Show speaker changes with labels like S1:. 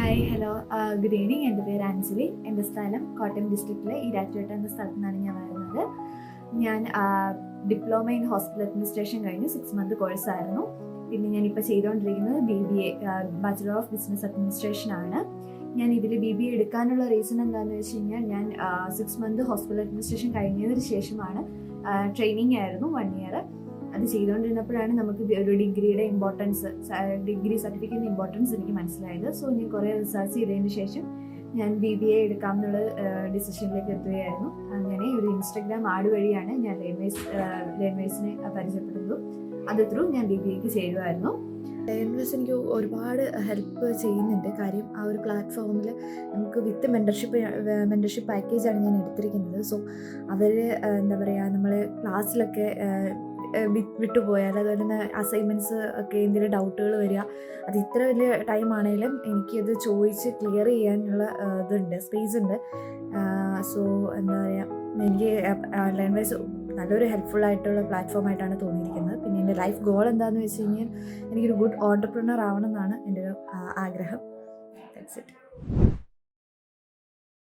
S1: Hi hello good evening. എൻ്റെ പേര് അഞ്ജലി. എൻ്റെ സ്ഥലം കോട്ടയം ഡിസ്ട്രിക്റ്റിലെ ഈരാറ്റുപേട്ട എന്ന സ്ഥലത്തു നിന്നാണ് ഞാൻ വരുന്നത്. ഞാൻ ഡിപ്ലോമ ഇൻ ഹോസ്പിറ്റൽ അഡ്മിനിസ്ട്രേഷൻ കഴിഞ്ഞ് 6 മന്ത് കോഴ്സായിരുന്നു. പിന്നെ ഞാനിപ്പോൾ ചെയ്തുകൊണ്ടിരിക്കുന്നത് BBA bachelor of business administration ആണ്. ഞാൻ ഇതിൽ BBA എടുക്കാനുള്ള റീസൺ എന്താണെന്ന് വെച്ച് കഴിഞ്ഞാൽ ഞാൻ 6 മന്ത് ഹോസ്പിറ്റൽ അഡ്മിനിസ്ട്രേഷൻ കഴിഞ്ഞതിന് ശേഷമാണ് ട്രെയിനിങ് ആയിരുന്നു 1 ഇയർ. അത് ചെയ്തുകൊണ്ടിരുന്നപ്പോഴാണ് നമുക്ക് ഒരു ഡിഗ്രിയുടെ ഇമ്പോർട്ടൻസ്, ഡിഗ്രി സർട്ടിഫിക്കറ്റിൻ്റെ ഇമ്പോർട്ടൻസ് എനിക്ക് മനസ്സിലായത്. സോ ഞാൻ കുറേ റിസർച്ച് ചെയ്തതിന് ശേഷം ഞാൻ BBA എടുക്കാം എന്നുള്ള ഡിസിഷനിലേക്ക് എത്തുകയായിരുന്നു. അങ്ങനെ ഒരു ഇൻസ്റ്റഗ്രാം ആഡ് വഴിയാണ് ഞാൻ ലേൺവേഴ്സിനെ പരിചയപ്പെടുന്നതും അത് ത്രൂ ഞാൻ BBAക്ക് ചേരുമായിരുന്നു. ലേൺവേഴ്സ് എനിക്ക് ഒരുപാട് ഹെൽപ്പ് ചെയ്യുന്നുണ്ട്. കാര്യം ആ ഒരു പ്ലാറ്റ്ഫോമിൽ നമുക്ക് വിത്ത് മെൻറ്റർഷിപ്പ് പാക്കേജാണ് ഞാൻ എടുത്തിരിക്കുന്നത്. സോ അവർ എന്താ പറയുക, നമ്മൾ ക്ലാസ്സിലൊക്കെ വിട്ടുപോയാൽ, അതുപോലെ തന്നെ അസൈൻമെൻറ്റ്സ് ഒക്കെ എന്തെങ്കിലും ഡൗട്ടുകൾ വരിക, അത് ഇത്ര വലിയ ടൈം ആണെങ്കിലും എനിക്കത് ചോദിച്ച് ക്ലിയർ ചെയ്യാനുള്ള സ്പേസ് ഉണ്ട്. സോ എന്താ പറയുക, എനിക്ക് ലേൺവേഴ്സ് നല്ലൊരു ഹെൽപ്ഫുൾ ആയിട്ടുള്ള പ്ലാറ്റ്ഫോമായിട്ടാണ് തോന്നിയിരിക്കുന്നത്. പിന്നെ എൻ്റെ ലൈഫ് ഗോൾ എന്താണെന്ന് വെച്ച് കഴിഞ്ഞാൽ എനിക്കൊരു ഗുഡ് ഓൺടർപ്രണർ ആവണം എന്നാണ് എൻ്റെ ഒരു ആഗ്രഹം. That's it.